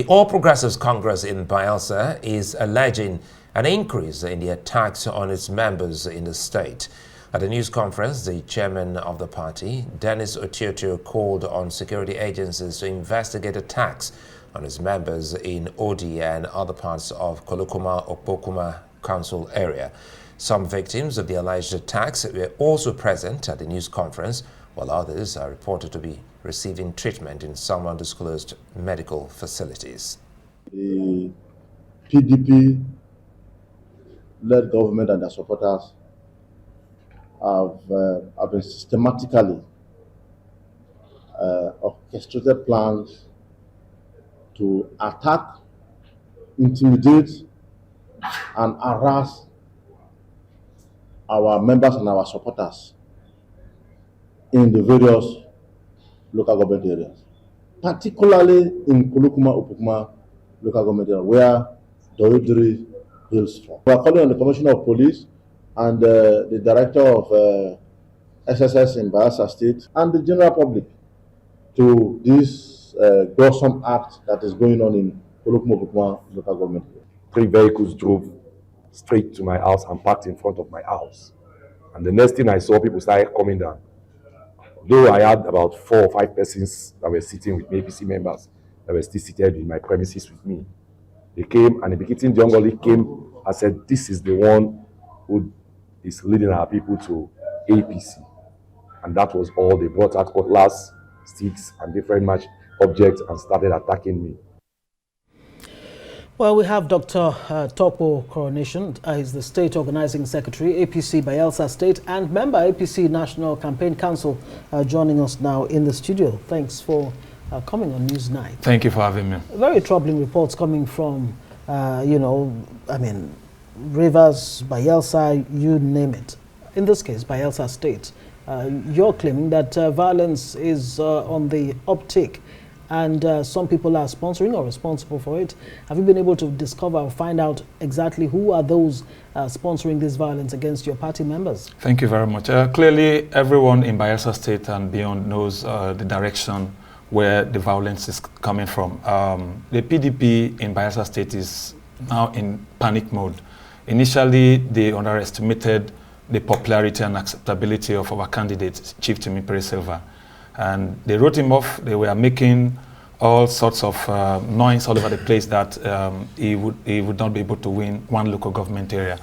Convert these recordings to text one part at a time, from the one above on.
The All Progressives Congress in Bayelsa is alleging an increase in the attacks on its members in the state. At a news conference, the chairman of the party, Dennis Otioto, called on security agencies to investigate attacks on its members in Odi and other parts of Kolokoma-Okpokuma Council area. Some victims of the alleged attacks were also present at the news conference, while others are reported to be receiving treatment in some undisclosed medical facilities. The PDP-led government and their supporters have been systematically orchestrated plans to attack, intimidate, and harass our members and our supporters in the various local government areas, particularly in Kolokoma-Okpokuma local government area, where Doridiri hails from. We are calling on the Commissioner of Police and the Director of SSS in Bayelsa State and the general public to this gruesome act that is going on in Kolokoma-Okpokuma local government area. 3 vehicles drove straight to my house and parked in front of my house. And the next thing I saw, people started coming down. Though I had about 4 or 5 persons that were sitting with me, APC members, that were still seated in my premises with me. They came, and the Bikitin Jongoli came and said, "This is the one who is leading our people to APC." And that was all. They brought out cutlass, sticks, and different match objects and started attacking me. Well, we have Dr. Tokpo Coronation. He's the State Organizing Secretary, APC Bayelsa State, and member APC National Campaign Council, joining us now in the studio. Thanks for coming on News Night. Thank you for having me. Very troubling reports coming from, Rivers, Bayelsa, you name it. In this case, Bayelsa State. You're claiming that violence is on the uptick, and some people are sponsoring or responsible for it. Have you been able to discover or find out exactly who are those sponsoring this violence against your party members? Thank you very much. Clearly, everyone in Bayelsa State and beyond knows the direction where the violence is coming from. The PDP in Bayelsa State is now in panic mode. Initially, they underestimated the popularity and acceptability of our candidate, Chief Timipre Sylva. And they wrote him off. They were making all sorts of noise all over the place that he would not be able to win one local government area.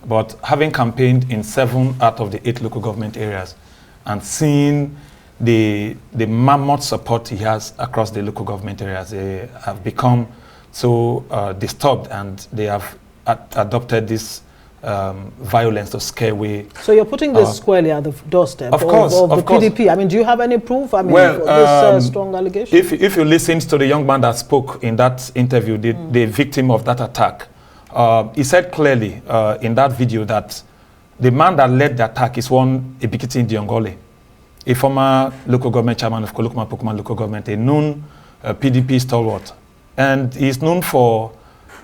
But having campaigned in 7 out of the 8 local government areas and seeing the mammoth support he has across the local government areas, they have become so disturbed, and they have adopted this violence to scare away. So you're putting this squarely at the doorstep of the PDP. I mean, do you have any proof? I mean, for this strong allegation? If you listen to the young man that spoke in that interview, the victim of that attack, he said clearly in that video that the man that led the attack is one Bikitin Jongoli, a former local government chairman of Kolokoma-Okpokuma local government, a known PDP stalwart, and he's known for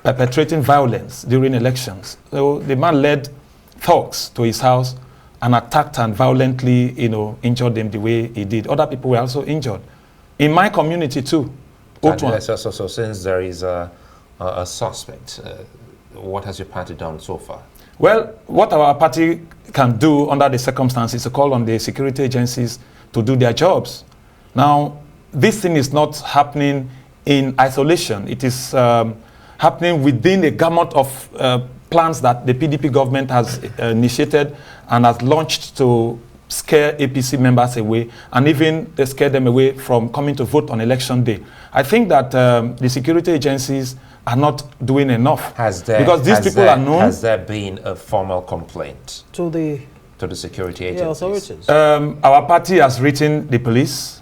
perpetrating violence during elections. So the man led thugs to his house and attacked and violently, injured them the way he did. Other people were also injured. In my community too. So since there is a suspect, what has your party done so far? Well, what our party can do under the circumstances is to call on the security agencies to do their jobs. Now, this thing is not happening in isolation. It is happening within the gamut of plans that the PDP government has initiated and has launched to scare APC members away, and even scare them away from coming to vote on election day. I think that the security agencies are not doing enough. Because these people are known. Has there been a formal complaint to the security agencies? Authorities? Our party has written the police.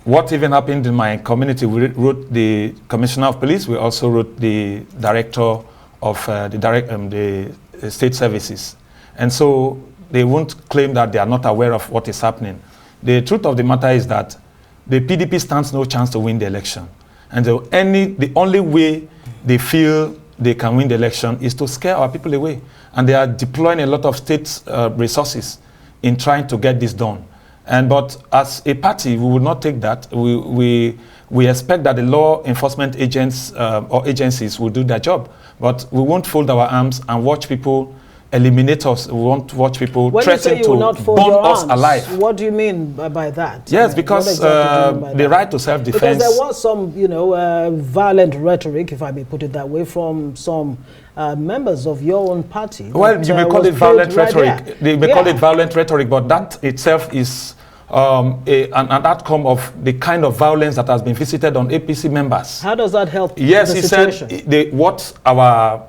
What even happened in my community, we wrote the Commissioner of Police. We also wrote the Director of the State Services. And so they won't claim that they are not aware of what is happening. The truth of the matter is that the PDP stands no chance to win the election. And the only way they feel they can win the election is to scare our people away. And they are deploying a lot of state resources in trying to get this done. But as a party, we will not take that. We expect that the law enforcement agents or agencies will do their job. But we won't fold our arms and watch people eliminate us. We won't watch people threaten to burn us alive. What do you mean by that? Yes, because exactly the right to self-defense. Because there was some, violent rhetoric, if I may put it that way, from some members of your own party. Well, you may call it violent rhetoric. They may call it violent rhetoric, but that itself is an outcome of the kind of violence that has been visited on APC members. How does that help? Yes, the he situation? Said what our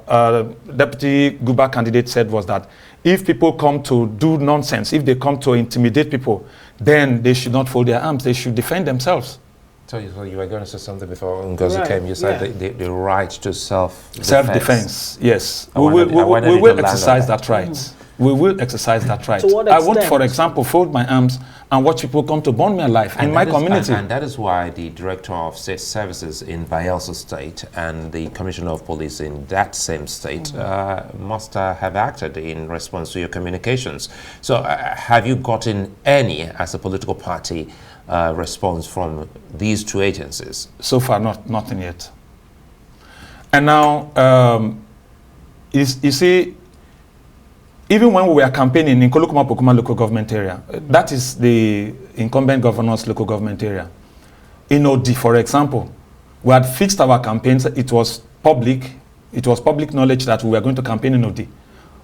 deputy Guba candidate said was that if people come to do nonsense, if they come to intimidate people, then they should not fold their arms. They should defend themselves. So you were going to say something before Ngozi came. You said the right to self-defense. Self-defense, yes. We will exercise that right. We will exercise that right. I won't, for example, fold my arms and watch people come to burn me alive in my community. And that is why the Director of State Services in Bayelsa State and the Commissioner of Police in that same state must have acted in response to your communications. So have you gotten any, as a political party, response from these two agencies? So far, nothing yet. And now, you see, even when we were campaigning in Kolukuma-Pokuma local government area, that is the incumbent governor's local government area. In Odi, for example, we had fixed our campaigns. It was public knowledge that we were going to campaign in Odi.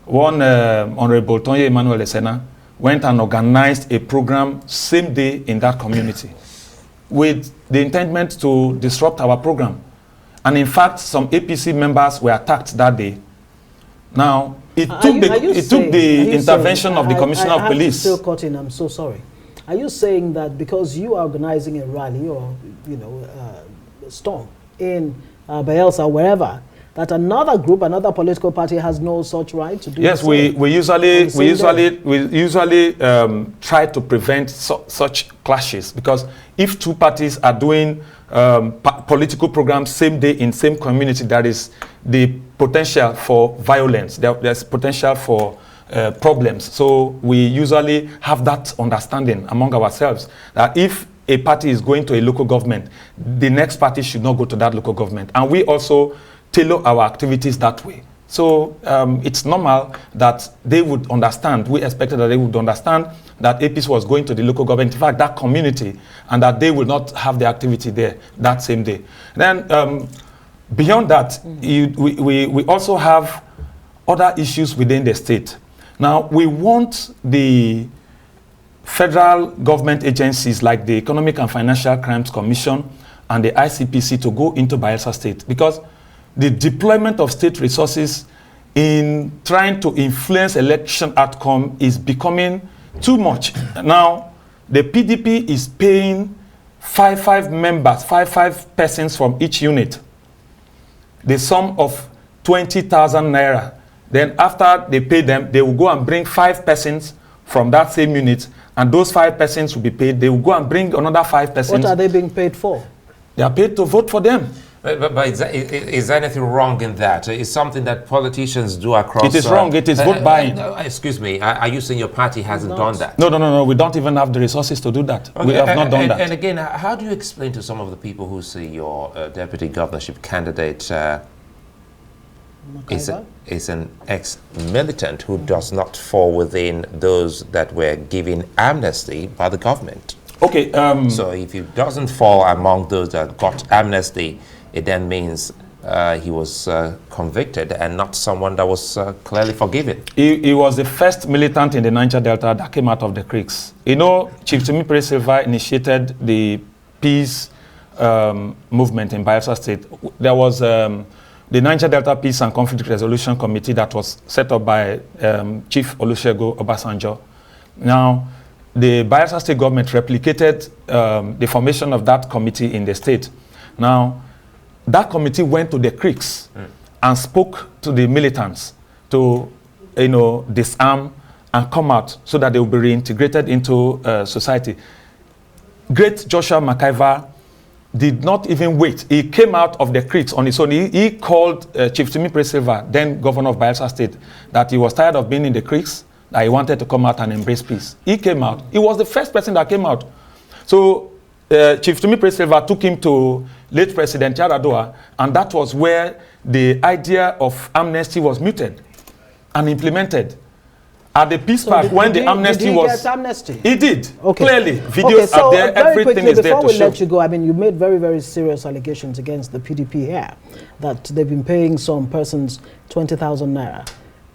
One Honorable Tonye Emmanuel Esena went and organized a program same day in that community with the intent to disrupt our program. And in fact, some APC members were attacked that day. Now, it took the intervention of the Commissioner of Police. Still caught in, I'm so sorry. Are you saying that because you are organizing a rally or, storm in Bayelsa, wherever, that another group, another political party has no such right to do? Yes, we usually try to prevent such clashes, because if two parties are doing political programs same day in same community, there is the potential for violence. There's potential for problems. So we usually have that understanding among ourselves that if a party is going to a local government, the next party should not go to that local government. And we also tailor our activities that way. So it's normal that they would understand. We expected that they would understand that APC was going to the local government, in fact, that community, and that they will not have the activity there that same day. Then beyond that, we also have other issues within the state. Now, we want the federal government agencies like the Economic and Financial Crimes Commission and the ICPC to go into Bayelsa State, because the deployment of state resources in trying to influence election outcome is becoming too much. Now, the PDP is paying five members, five persons from each unit, the sum of 20,000 naira. Then after they pay them, they will go and bring 5 persons from that same unit, and those 5 persons will be paid. They will go and bring another 5 persons. What are they being paid for? They are paid to vote for them. But is there anything wrong in that? It's something that politicians do across... It is wrong. It is vote buying. Excuse me. Are you saying your party hasn't done that? No. We don't even have the resources to do that. Okay. We have not done that. And again, how do you explain to some of the people who see your deputy governorship candidate is an ex-militant who does not fall within those that were given amnesty by the government? Okay. So if he doesn't fall among those that got amnesty, it then means he was convicted and not someone that was clearly forgiven. He was the first militant in the Niger Delta that came out of the creeks. You know, Chief Timipre Sylva initiated the peace movement in Bayelsa State. There was the Niger Delta Peace and Conflict Resolution Committee that was set up by Chief Olusegun Obasanjo. Now, the Bayelsa State government replicated the formation of that committee in the state. Now, that committee went to the creeks and spoke to the militants to, disarm and come out so that they will be reintegrated into society. Great Joshua McIver did not even wait. He came out of the creeks on his own. He called Chief Timipre Sylva, then governor of Bayelsa State, that he was tired of being in the creeks that he wanted to come out and embrace peace. He came out. He was the first person that came out. So Chief Timipre Sylva took him to late President Yar'Adua, and that was where the idea of amnesty was muted and implemented. At the peace park, when the amnesty was... Get amnesty? He did, okay. Clearly. Videos are there, everything is there to show. Before we let you go, I mean, you made very, very serious allegations against the PDP here, that they've been paying some persons 20,000 naira,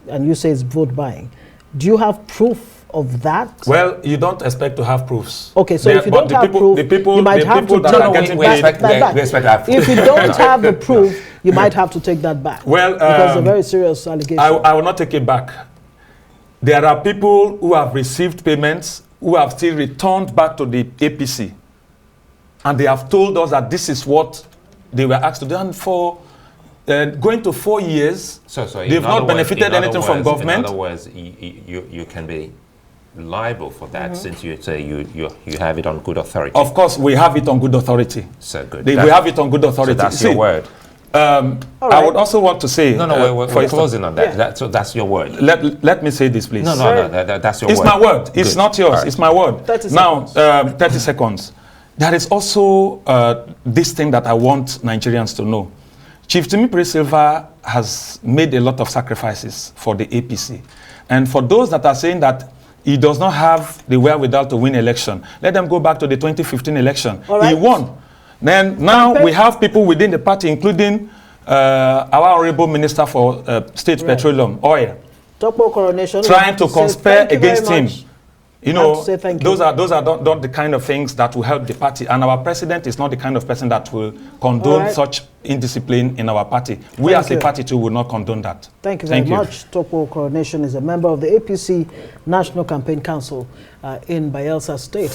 and you say it's vote buying. Do you have proof of that? Well, you don't expect to have proofs. Okay, so if you don't have proof, you might have to take that back. If you don't have the proof, you might have to take that back. Well, because it's a very serious allegation. I will not take it back. There are people who have received payments who have still returned back to the APC. And they have told us that this is what they were asked to do. And for going to 4 years, they've not benefited anything from government. In other words, you can be liable for that since you say you have it on good authority. Of course, we have it on good authority. So good. We have it on good authority. So that's your word. I would also want to say... we're closing on that. Yeah. That's your word. Let me say this, please. No, that's your word. It's my word. It's not yours. Right. It's my word. 30 now, seconds. 30 seconds. There is also this thing that I want Nigerians to know. Chief Timipre Sylva has made a lot of sacrifices for the APC. And for those that are saying that he does not have the wherewithal to win election, let them go back to the 2015 election. Right. He won. Then now we have people within the party, including our Honorable Minister for State Petroleum, Oil, Tokpo Coronation, trying to conspire against him. You know, those are not the kind of things that will help the party. And our president is not the kind of person that will condone such indiscipline in our party. We as a party too will not condone that. Thank you very much. Tokpo Coronation is a member of the APC National Campaign Council in Bayelsa State.